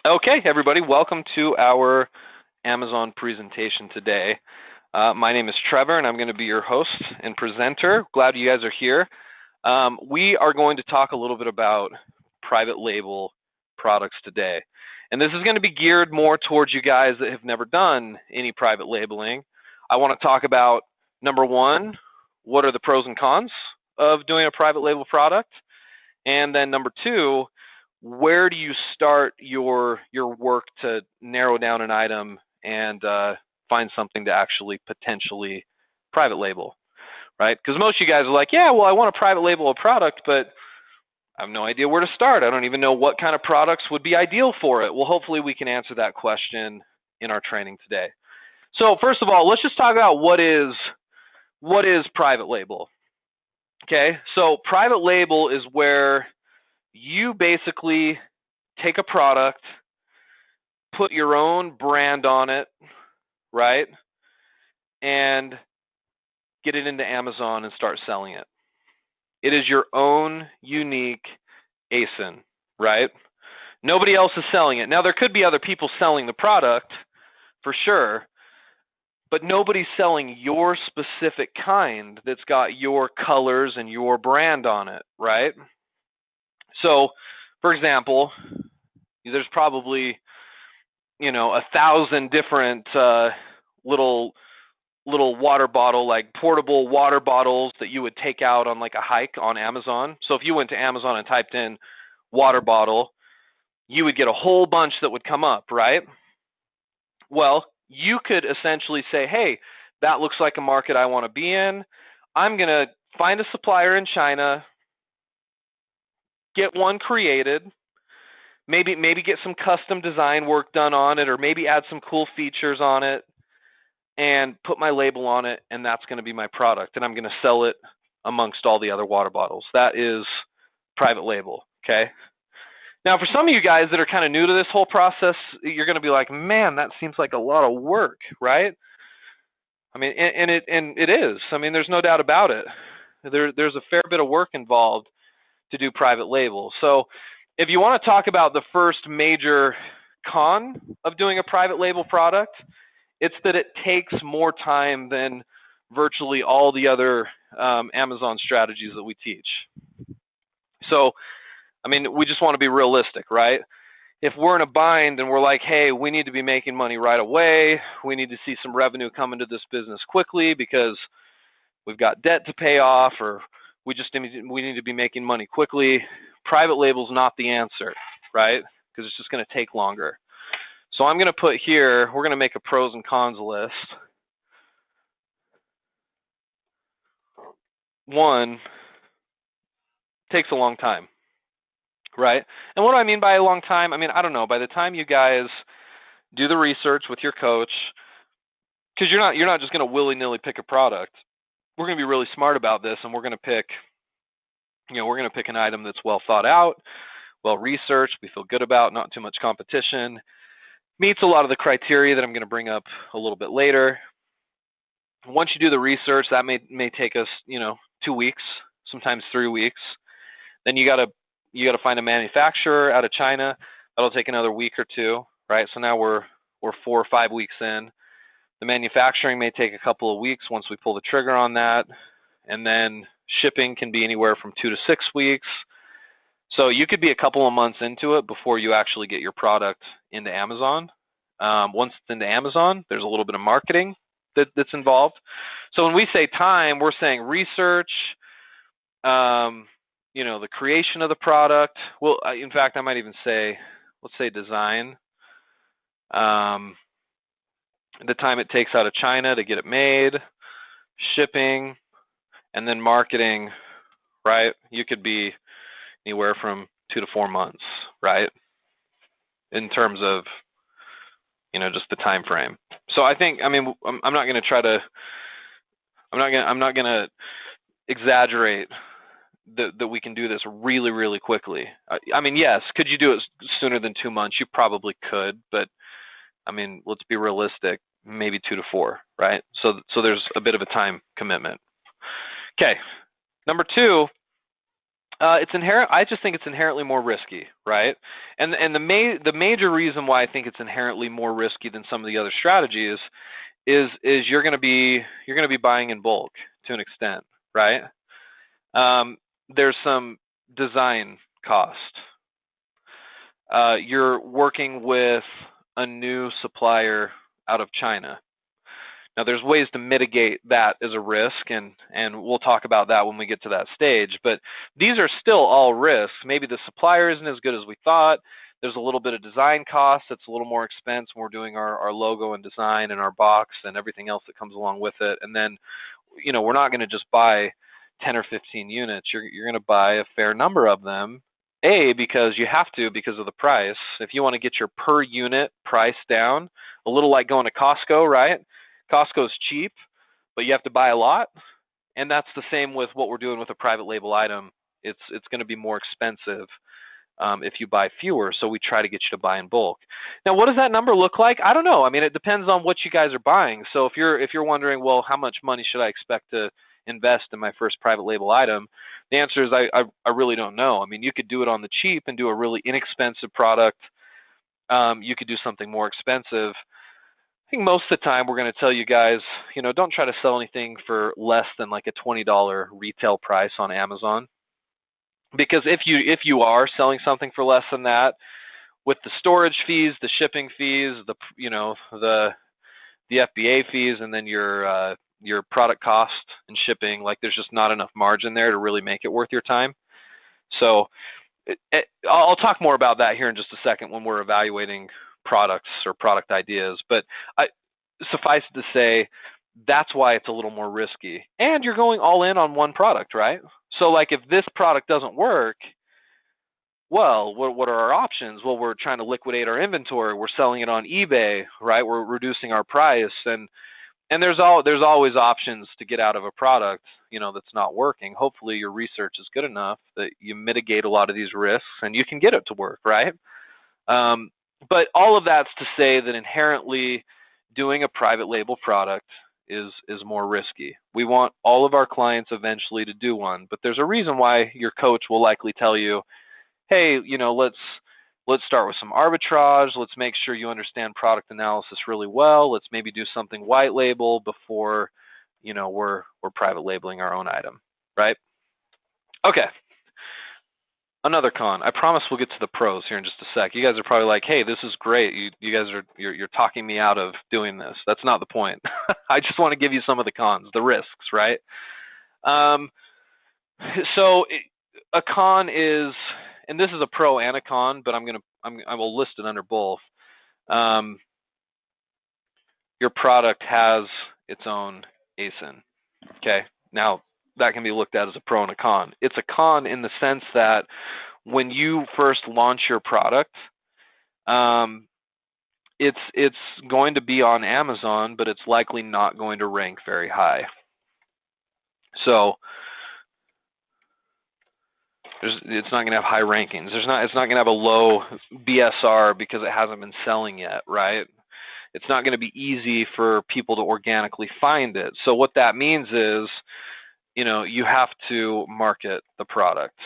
Okay, everybody, welcome to our Amazon presentation today. My name is Trevor, and I'm going to be your host and presenter. Glad you guys are here. We are going to talk a little bit about private label products today. And this is going to be geared more towards you guys that have never done any private labeling. I want to talk about, number one, what are the pros and cons of doing a private label product? And then number two, where do you start your work to narrow down an item and find something to actually potentially private label, right? Because most of you guys are like, yeah, well, I want to private label a product, but I have no idea where to start. I don't even know what kind of products would be ideal for it. Well, hopefully we can answer that question in our training today. So first of all, let's just talk about what is private label. Okay, so private label is where you basically take a product, put your own brand on it, right? And get it into Amazon and start selling it. It is your own unique ASIN, right? Nobody else is selling it. Now, there could be other people selling the product for sure, but nobody's selling your specific kind that's got your colors and your brand on it, right? So, for example, there's probably 1,000 different little water bottle, like portable water bottles that you would take out on like a hike on Amazon. So if you went to Amazon and typed in water bottle, you would get a whole bunch that would come up, right? Well, you could essentially say, hey, that looks like a market I want to be in. I'm going to find a supplier in China, get one created, maybe get some custom design work done on it, or maybe add some cool features on it and put my label on it, and that's going to be my product, and I'm going to sell it amongst all the other water bottles. That is private label, okay? Now, for some of you guys that are kind of new to this whole process, you're going to be like, man, that seems like a lot of work, right? I mean, and it is. I mean, there's no doubt about it. There's a fair bit of work involved to do private label. So if you want to talk about the first major con of doing a private label product, it's that it takes more time than virtually all the other Amazon strategies that we teach. So, I mean, we just want to be realistic, right? If we're in a bind and we're like, hey, we need to be making money right away, we need to see some revenue come into this business quickly because we've got debt to pay off, or we need to be making money quickly, private label is not the answer, right? Because it's just going to take longer. So I'm going to put here, we're going to make a pros and cons list. One, takes a long time, right? And what do I mean by a long time? I mean, I don't know. By the time you guys do the research with your coach, because you're not just going to willy-nilly pick a product. We're going to be really smart about this, and we're going to pick an item that's well thought out, well researched, we feel good about, not too much competition, meets a lot of the criteria that I'm going to bring up a little bit later. Once you do the research, that may take us, 2 weeks, sometimes 3 weeks. Then you got to find a manufacturer out of China. That'll take another week or two, right? So now we're 4 or 5 weeks in. The manufacturing may take a couple of weeks once we pull the trigger on that, and then shipping can be anywhere from 2 to 6 weeks. So you could be a couple of months into it before you actually get your product into Amazon. Once it's into Amazon, there's a little bit of marketing that's involved. So when we say time, we're saying research, the creation of the product. Well, in fact, I might even say, let's say design. The time it takes out of China to get it made, shipping, and then marketing, right? You could be anywhere from 2 to 4 months, right? In terms of, just the time frame. So I think, I'm not going to exaggerate that we can do this really, really quickly. Yes, could you do it sooner than 2 months? You probably could, but let's be realistic, maybe 2 to 4, right? So there's a bit of a time commitment. Okay, number two, It's inherent. I just think it's inherently more risky, right? And the major reason why I think it's inherently more risky than some of the other strategies is you're gonna be buying in bulk to an extent, right? There's some design cost. You're working with a new supplier out of China. Now, there's ways to mitigate that as a risk, and we'll talk about that when we get to that stage. But these are still all risks. Maybe the supplier isn't as good as we thought. There's a little bit of design cost that's a little more expense when we're doing our logo and design and our box and everything else that comes along with it. And then, we're not going to just buy 10 or 15 units. You're going to buy a fair number of them. Because you have to because of the price. If you want to get your per unit price down, a little like going to Costco, right? Costco's cheap, but you have to buy a lot. And that's the same with what we're doing with a private label item. It's going to be more expensive if you buy fewer, so we try to get you to buy in bulk. Now, what does that number look like? I don't know. I mean, it depends on what you guys are buying. So if you're wondering, well, how much money should I expect to invest in my first private label item? The answer is I really don't know. I mean, you could do it on the cheap and do a really inexpensive product. You could do something more expensive. I think most of the time we're going to tell you guys, don't try to sell anything for less than like a $20 retail price on Amazon. Because if you are selling something for less than that, with the storage fees, the shipping fees, the FBA fees, and then your product cost and shipping, like there's just not enough margin there to really make it worth your time. So I'll talk more about that here in just a second when we're evaluating products or product ideas, but suffice it to say, that's why it's a little more risky. And you're going all in on one product, right? So like if this product doesn't work, well, what are our options? Well, we're trying to liquidate our inventory. We're selling it on eBay, right? We're reducing our price, and there's always options to get out of a product, that's not working. Hopefully your research is good enough that you mitigate a lot of these risks and you can get it to work, right? But all of that's to say that inherently doing a private label product is more risky. We want all of our clients eventually to do one, but there's a reason why your coach will likely tell you, hey, let's start with some arbitrage. Let's make sure you understand product analysis really well. Let's maybe do something white label before, we're private labeling our own item, right? Okay. Another con. I promise we'll get to the pros here in just a sec. You guys are probably like, hey, this is great. You guys you're talking me out of doing this. That's not the point. I just want to give you some of the cons, the risks, right? So a con is, and this is a pro and a con, but I will list it under both. Your product has its own ASIN. Okay. Now, that can be looked at as a pro and a con. It's a con in the sense that when you first launch your product, it's going to be on Amazon, but it's likely not going to rank very high. So it's not going to have high rankings. It's not going to have a low BSR because it hasn't been selling yet, right? It's not going to be easy for people to organically find it. So what that means is, you have to market the product.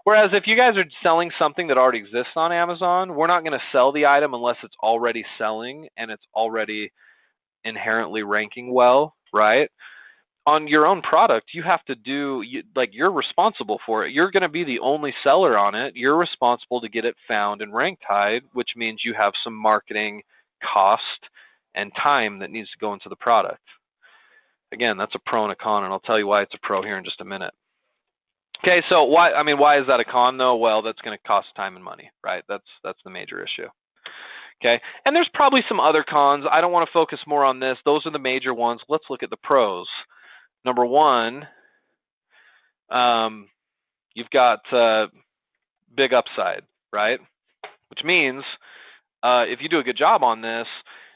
Whereas if you guys are selling something that already exists on Amazon, we're not going to sell the item unless it's already selling and it's already inherently ranking well, right? On your own product, you have to you're responsible for it. You're going to be the only seller on it. You're responsible to get it found and ranked high, which means you have some marketing cost and time that needs to go into the product. Again, that's a pro and a con, and I'll tell you why it's a pro here in just a minute. Okay, so why is that a con though? Well, that's going to cost time and money, right? That's the major issue. Okay, and there's probably some other cons. I don't want to focus more on this. Those are the major ones. Let's look at the pros. Number one, you've got big upside, right? Which means if you do a good job on this,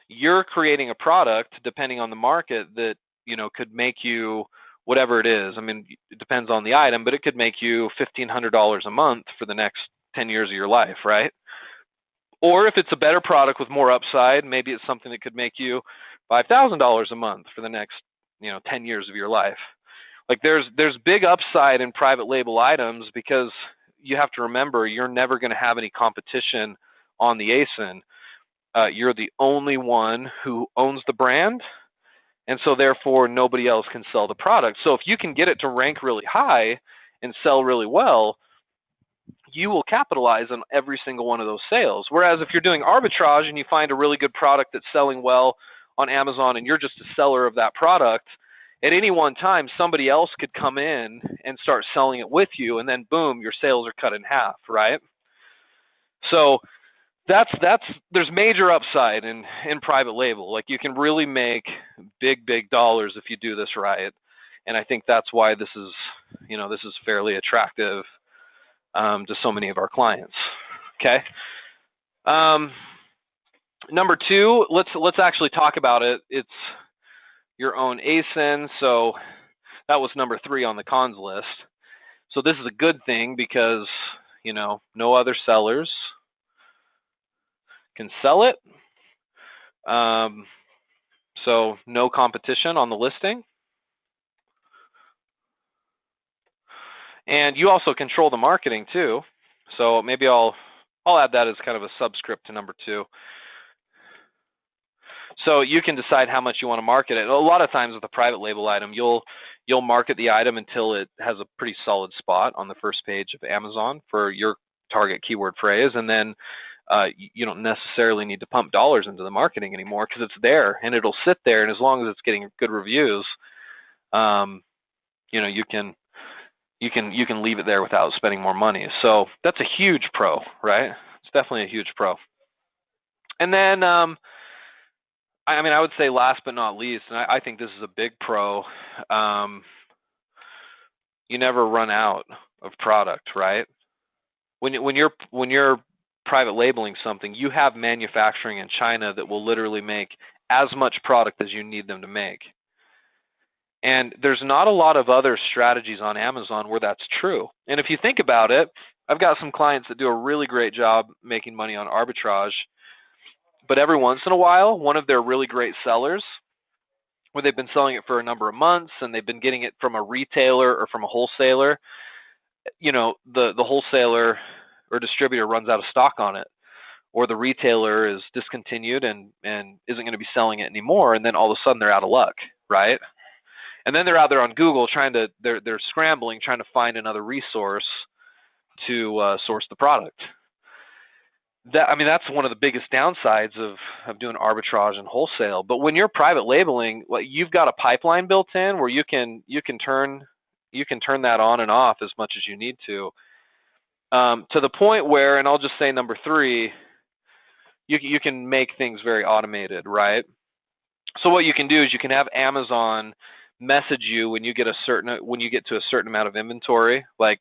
you're creating a product, depending on the market, that could make you whatever it is. I mean, it depends on the item, but it could make you $1,500 a month for the next 10 years of your life, right? Or if it's a better product with more upside, maybe it's something that could make you $5,000 a month for the next 10 years of your life. Like there's big upside in private label items because you have to remember you're never going to have any competition on the ASIN. You're the only one who owns the brand, and so therefore nobody else can sell the product. So if you can get it to rank really high and sell really well, you will capitalize on every single one of those sales. Whereas if you're doing arbitrage and you find a really good product that's selling well on Amazon and you're just a seller of that product, at any one time somebody else could come in and start selling it with you, and then boom, your sales are cut in half, right? So there's major upside in private label. Like you can really make big dollars if you do this right. And I think that's why this is fairly attractive to so many of our clients. Okay. Number two, let's actually talk about it. It's your own ASIN. So that was number 3 on the cons list. So this is a good thing because no other sellers can sell it. So no competition on the listing. And you also control the marketing too. So maybe I'll add that as kind of a subscript to number 2. So you can decide how much you want to market it. A lot of times with a private label item, you'll market the item until it has a pretty solid spot on the first page of Amazon for your target keyword phrase, and then you don't necessarily need to pump dollars into the marketing anymore because it's there and it'll sit there, and as long as it's getting good reviews, you can leave it there without spending more money. So that's a huge pro, right? It's definitely a huge pro. And then I would say last but not least, and I think this is a big pro, you never run out of product, right? When you're private labeling something, you have manufacturing in China that will literally make as much product as you need them to make. And there's not a lot of other strategies on Amazon where that's true. And if you think about it, I've got some clients that do a really great job making money on arbitrage, but every once in a while, one of their really great sellers, where they've been selling it for a number of months and they've been getting it from a retailer or from a wholesaler, the wholesaler or distributor runs out of stock on it, or the retailer is discontinued and isn't going to be selling it anymore, and then all of a sudden they're out of luck, right? And then they're out there on Google they're scrambling, trying to find another resource to source the product. That's one of the biggest downsides of doing arbitrage and wholesale. But when you're private labeling, you've got a pipeline built in where you can turn that on and off as much as you need to the point where, and I'll just say number 3, you can make things very automated, right? So what you can do is you can have Amazon message you when you get to a certain amount of inventory, like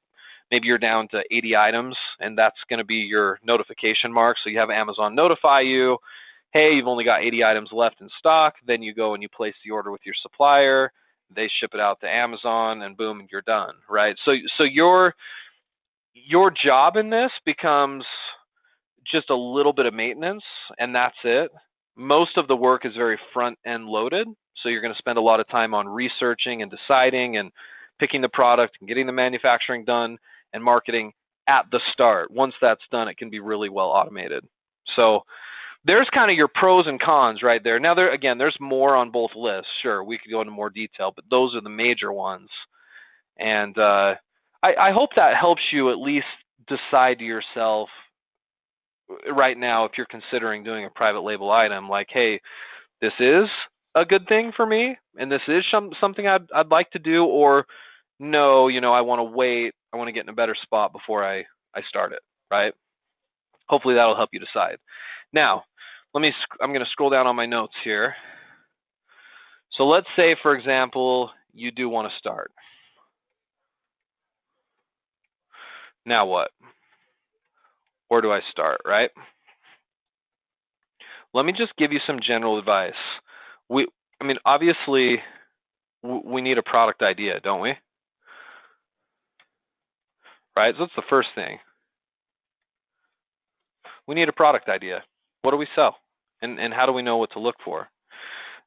maybe you're down to 80 items, and that's going to be your notification mark. So you have Amazon notify you, hey, you've only got 80 items left in stock. Then you go and you place the order with your supplier. They ship it out to Amazon, and boom, you're done, right? So your job in this becomes just a little bit of maintenance, and that's it. Most of the work is very front-end loaded, so you're going to spend a lot of time on researching and deciding and picking the product and getting the manufacturing done and marketing at the start. Once that's done, it can be really well automated. So there's kind of your pros and cons right there. Now, there's more on both lists. Sure, we could go into more detail, but those are the major ones. And I hope that helps you at least decide to yourself right now, if you're considering doing a private label item, like, hey, this is a good thing for me, and this is something I'd like to do, or no, I want to wait, I want to get in a better spot before I start it, right? Hopefully that'll help you decide. Now, I'm going to scroll down on my notes here. So let's say, for example, you do want to start. Now what? Where do I start, right? Let me just give you some general advice. Obviously, we need a product idea, don't we? Right? So that's the first thing. We need a product idea. What do we sell? And how do we know what to look for?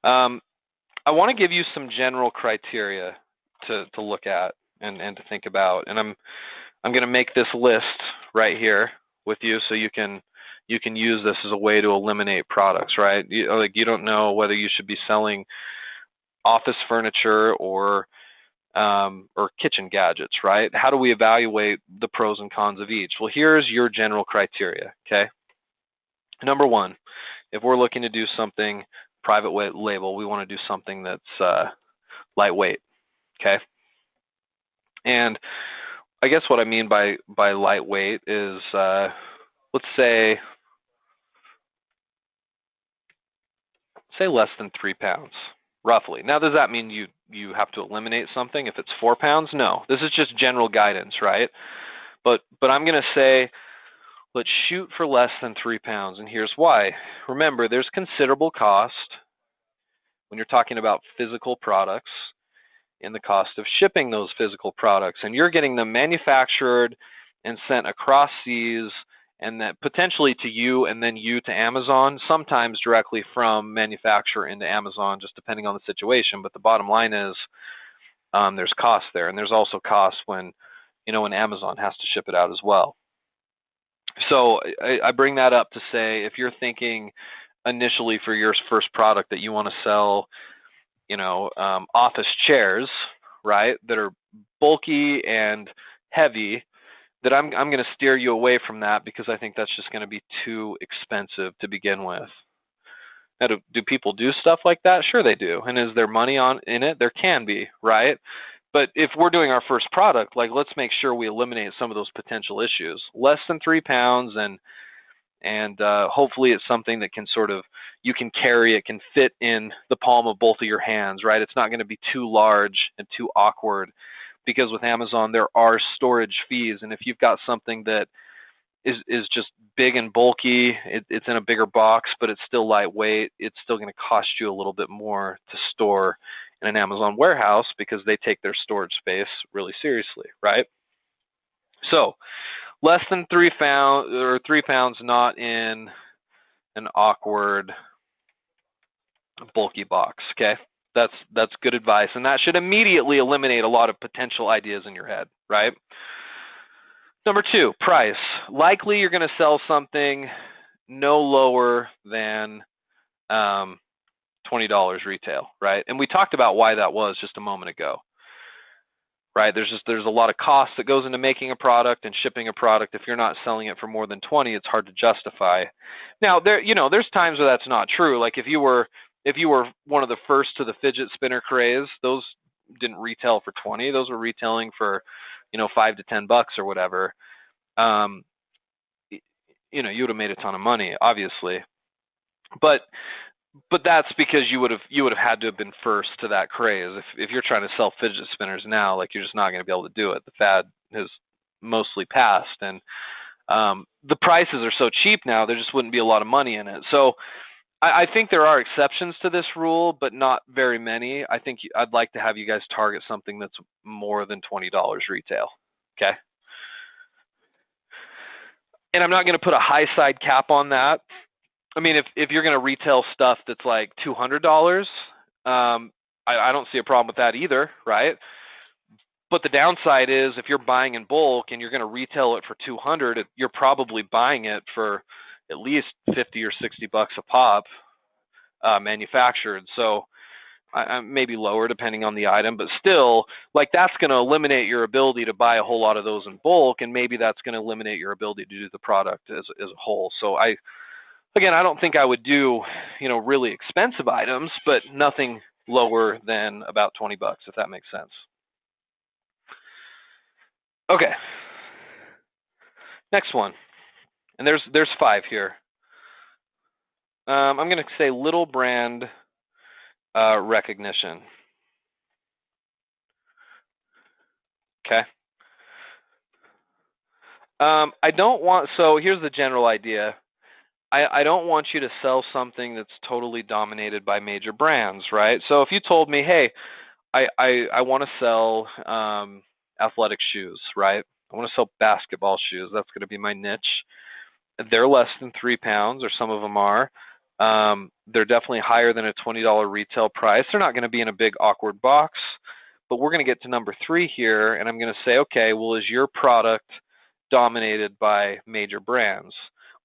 I want to give you some general criteria. to look at and to think about. And I'm going to make this list right here with you so you can use this as a way to eliminate products, right? You don't know whether you should be selling office furniture or kitchen gadgets, right? How do we evaluate the pros and cons of each? Well, here's your general criteria, okay? Number one, if we're looking to do something private label, we want to do something that's lightweight, okay? And I guess what I mean by lightweight is, let's say less than 3 pounds, roughly. Now, does that mean you have to eliminate something if it's 4 pounds? No, this is just general guidance, right? But I'm going to say, let's shoot for less than 3 pounds, and here's why. Remember, there's considerable cost when you're talking about physical products in the cost of shipping those physical products, and you're getting them manufactured and sent across seas, and that potentially to you and then you to Amazon, sometimes directly from manufacturer into Amazon, just depending on the situation. But the bottom line is there's cost there, and there's also cost when Amazon has to ship it out as well. So I bring that up to say, if you're thinking initially for your first product that you want to sell, office chairs, right, that are bulky and heavy, that I'm going to steer you away from that, because I think that's just going to be too expensive to begin with. Now, do people do stuff like that? Sure they do. And is there money in it? There can be, right? But if we're doing our first product, let's make sure we eliminate some of those potential issues. Less than 3 pounds, and hopefully it's something that you can carry. It can fit in the palm of both of your hands, right? It's not going to be too large and too awkward, because with Amazon there are storage fees, and if you've got something that is just big and bulky, it's in a bigger box, but it's still lightweight, it's still going to cost you a little bit more to store in an Amazon warehouse, because they take their storage space really seriously, right? So less than 3 pounds, not in an awkward, bulky box, okay? That's good advice, and that should immediately eliminate a lot of potential ideas in your head, right? Number 2, price. Likely you're going to sell something no lower than $20 retail, right? And we talked about why that was just a moment ago, right? There's a lot of cost that goes into making a product and shipping a product. If you're not selling it for more than 20, it's hard to justify. Now, there's times where that's not true. Like if you were one of the first to the fidget spinner craze, those didn't retail for 20. Those were retailing for, $5 to $10 or whatever. You would have made a ton of money, obviously. But that's because you would have had to have been first to that craze. If you're trying to sell fidget spinners now, you're just not going to be able to do it. The fad has mostly passed, and the prices are so cheap now, there just wouldn't be a lot of money in it. So I think there are exceptions to this rule, but not very many. I think I'd like to have you guys target something that's more than $20 retail, okay? And I'm not going to put a high side cap on that. I mean, if you're going to retail stuff that's like $200, I don't see a problem with that either, right? But the downside is, if you're buying in bulk and you're going to retail it for $200, you're probably buying it for at least $50 or $60 a pop, manufactured. So maybe lower depending on the item, but still, that's going to eliminate your ability to buy a whole lot of those in bulk, and maybe that's going to eliminate your ability to do the product as a whole. So I don't think I would do, really expensive items, but nothing lower than about $20, if that makes sense. Okay. Next one. And there's 5 here. I'm going to say little brand recognition. Okay. So here's the general idea. I don't want you to sell something that's totally dominated by major brands, right? So if you told me, hey, I want to sell athletic shoes, right? I want to sell basketball shoes. That's going to be my niche. They're less than 3 pounds, or some of them are. They're definitely higher than a $20 retail price. They're not going to be in a big awkward box, but we're going to get to number 3 here, and I'm going to say, okay, well, is your product dominated by major brands?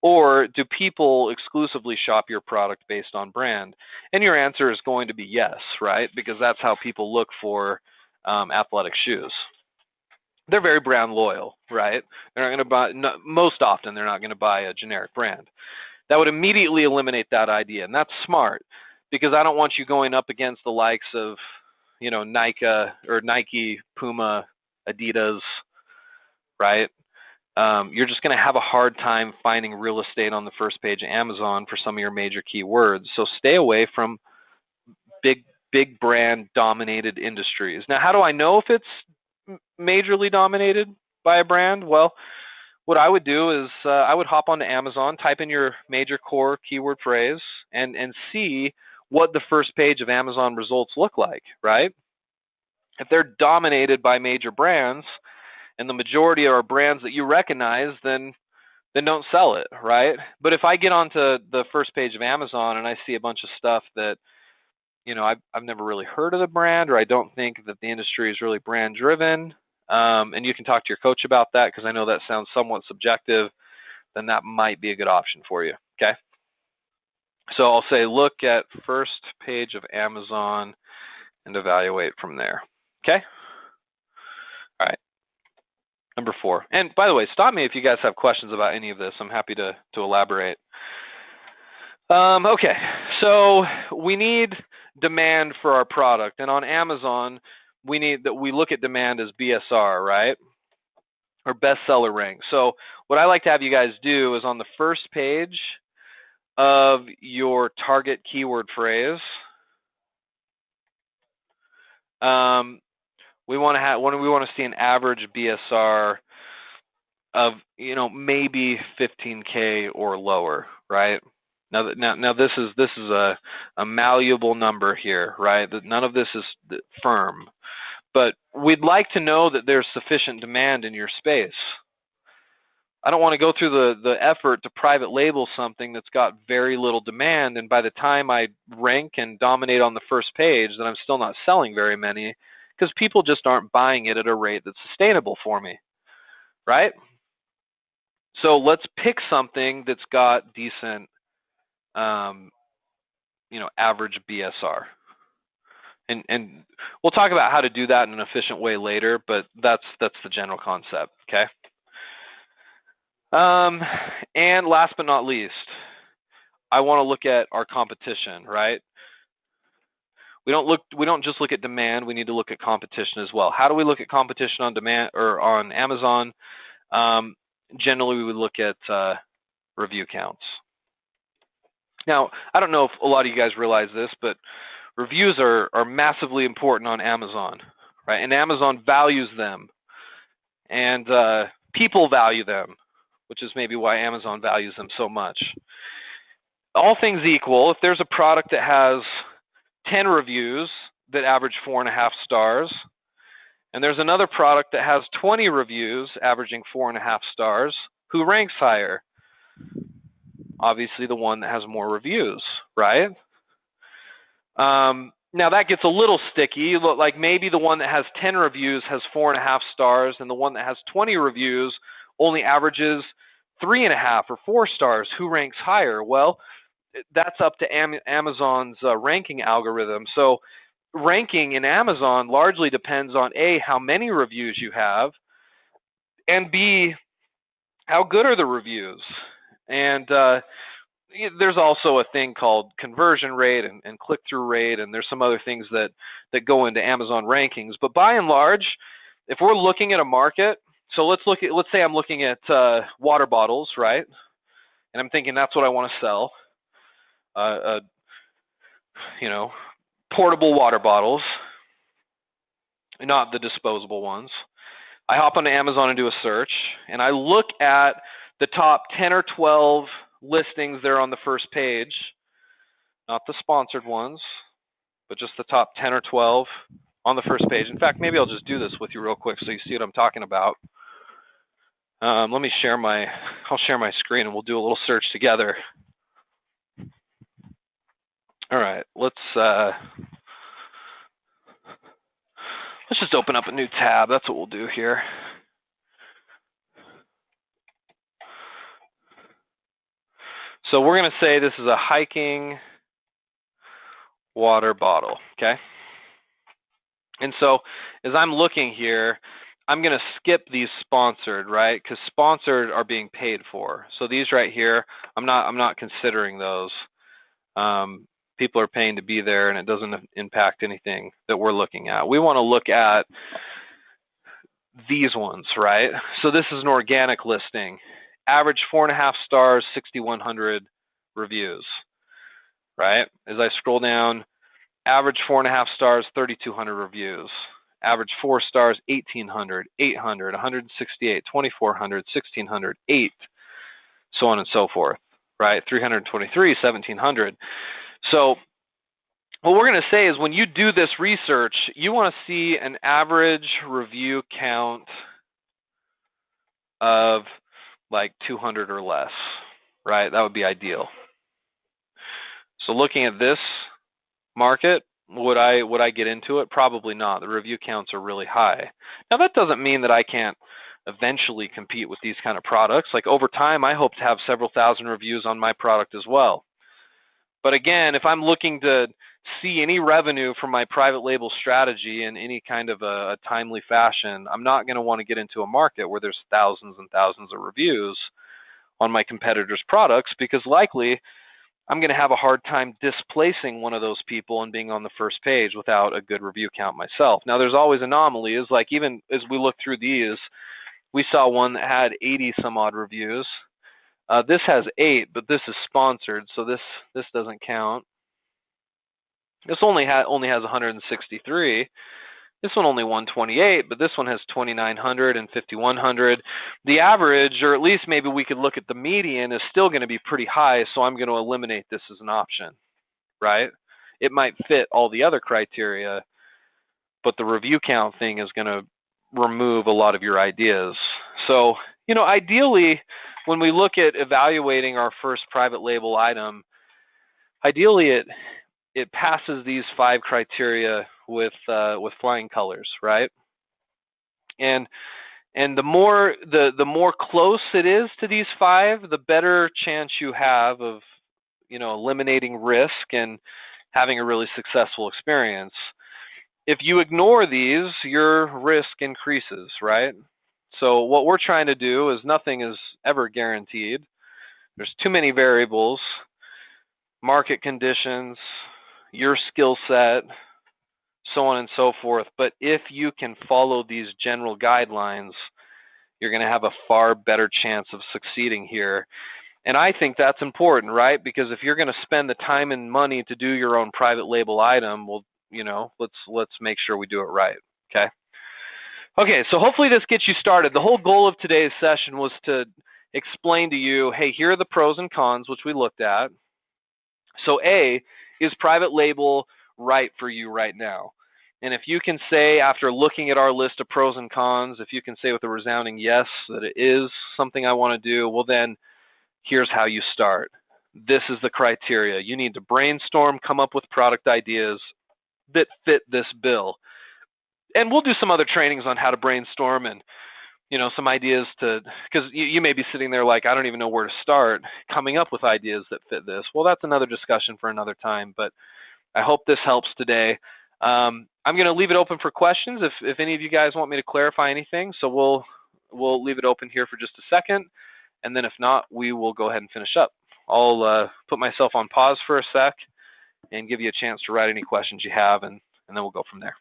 Or do people exclusively shop your product based on brand? And your answer is going to be yes, right? Because that's how people look for athletic shoes. They're very brand loyal, right? They're not going to buy, most often, they're not going to buy a generic brand. That would immediately eliminate that idea, and that's smart, because I don't want you going up against the likes of, Nike, Puma, Adidas, right? You're just going to have a hard time finding real estate on the first page of Amazon for some of your major keywords. So stay away from big brand dominated industries. Now, how do I know if it's majorly dominated by a brand? Well, what I would do is I would hop onto Amazon, type in your major core keyword phrase, and see what the first page of Amazon results look like, right? If they're dominated by major brands, and the majority are brands that you recognize, then don't sell it, right? But if I get onto the first page of Amazon and I see a bunch of stuff that, I've never really heard of the brand, or I don't think that the industry is really brand driven, and you can talk to your coach about that, because I know that sounds somewhat subjective, then that might be a good option for you, okay? So I'll say, look at first page of Amazon and evaluate from there, okay? All right. Number 4. And by the way, stop me if you guys have questions about any of this. I'm happy to elaborate. Okay, so we need demand for our product, and on Amazon, we look at demand as BSR, right? Or bestseller rank. So what I like to have you guys do is on the first page of your target keyword phrase, we want to see an average BSR of maybe 15K or lower, right? Now this is a malleable number here, right? None of this is firm, but we'd like to know that there's sufficient demand in your space. I don't want to go through the effort to private label something that's got very little demand, and by the time I rank and dominate on the first page, then I'm still not selling very many, because people just aren't buying it at a rate that's sustainable for me, right? So let's pick something that's got decent, average BSR. And we'll talk about how to do that in an efficient way later, but that's the general concept, okay? And last but not least, I want to look at our competition, right? We don't just look at demand, we need to look at competition as well. How do we look at competition on demand or on Amazon? Generally, we would look at review counts. Now, I don't know if a lot of you guys realize this, but reviews are massively important on Amazon, right? And Amazon values them, and people value them, which is maybe why Amazon values them so much. All things equal, if there's a product that has 10 reviews that average 4.5 stars, and there's another product that has 20 reviews averaging 4.5 stars, who ranks higher? Obviously the one that has more reviews, right? Now that gets a little sticky. Like maybe the one that has 10 reviews has 4.5 stars, and the one that has 20 reviews only averages 3.5 or 4 stars. Who ranks higher? Well, that's up to Amazon's ranking algorithm. So ranking in Amazon largely depends on A, how many reviews you have, and B, how good are the reviews. And there's also a thing called conversion rate and click-through rate, and there's some other things that go into Amazon rankings. But by and large, if we're looking at a market, so let's say I'm looking at water bottles, right? And I'm thinking that's what I want to sell. Portable water bottles, not the disposable ones. I hop onto Amazon and do a search, and I look at the top 10 or 12 listings there on the first page, not the sponsored ones, but just the top 10 or 12 on the first page. In fact, maybe I'll just do this with you real quick so you see what I'm talking about. Let me I'll share my screen and we'll do a little search together. All right, let's Let's just open up a new tab. That's what we'll do here. So we're going to say this is a hiking water bottle, okay? And so as I'm looking here, I'm going to skip these sponsored, right? Because sponsored are being paid for. So these right here, I'm not considering those. People are paying to be there, and it doesn't impact anything that we're looking at. We want to look at these ones, right? So this is an organic listing. Average 4.5 stars, 6,100 reviews, right? As I scroll down, average 4.5 stars, 3,200 reviews. Average 4 stars, 1,800, 800, 168, 2,400, 1,600, 8, so on and so forth, right? 323, 1,700. So what we're going to say is when you do this research, you want to see an average review count of like 200 or less, right? That would be ideal. So looking at this market, would I get into it? Probably not. The review counts are really high. Now that doesn't mean that I can't eventually compete with these kind of products. Like over time, I hope to have several thousand reviews on my product as well. But again, if I'm looking to see any revenue from my private label strategy in any kind of a timely fashion, I'm not going to want to get into a market where there's thousands and thousands of reviews on my competitors' products, because likely I'm going to have a hard time displacing one of those people and being on the first page without a good review count myself. Now, there's always anomalies. Like even as we look through these, we saw one that had 80 some odd reviews. This has 8, but this is sponsored, so this doesn't count. This only has 163. This one only 128, but this one has 2,900 and 5,100. The average, or at least maybe we could look at the median, is still going to be pretty high, so I'm going to eliminate this as an option, right? It might fit all the other criteria, but the review count thing is going to remove a lot of your ideas. So, ideally, when we look at evaluating our first private label item, ideally it passes these 5 criteria with flying colors, right? And the more close it is to these 5, the better chance you have of eliminating risk and having a really successful experience. If you ignore these, your risk increases, right? So what we're trying to do is nothing is ever guaranteed. There's too many variables, market conditions, your skill set, so on and so forth. But if you can follow these general guidelines, you're going to have a far better chance of succeeding here. And I think that's important, right? Because if you're going to spend the time and money to do your own private label item, well, let's make sure we do it right, okay? Okay, so hopefully this gets you started. The whole goal of today's session was to explain to you, hey, here are the pros and cons, which we looked at. So A, is private label right for you right now? And if you can say, after looking at our list of pros and cons, if you can say with a resounding yes that it is something I want to do, well then, here's how you start. This is the criteria. You need to brainstorm, come up with product ideas that fit this bill. And we'll do some other trainings on how to brainstorm and some ideas because you may be sitting there like, I don't even know where to start coming up with ideas that fit this. Well, that's another discussion for another time, but I hope this helps today. I'm going to leave it open for questions if any of you guys want me to clarify anything. So we'll leave it open here for just a second, and then if not, we will go ahead and finish up. I'll put myself on pause for a sec and give you a chance to write any questions you have, and then we'll go from there.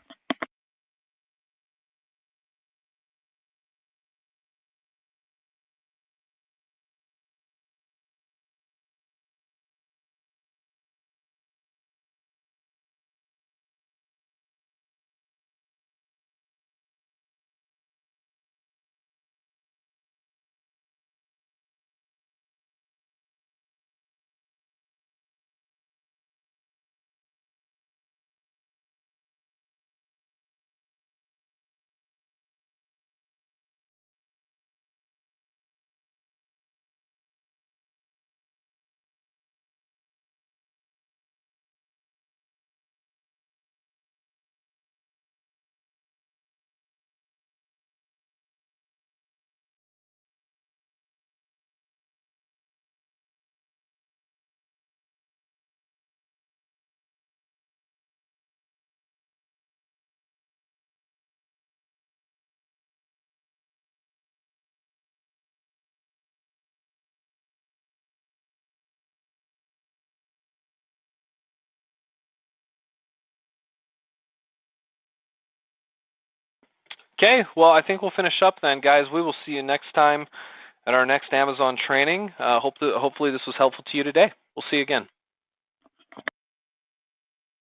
Okay, well, I think we'll finish up then, guys. We will see you next time at our next Amazon training. Hopefully this was helpful to you today. We'll see you again.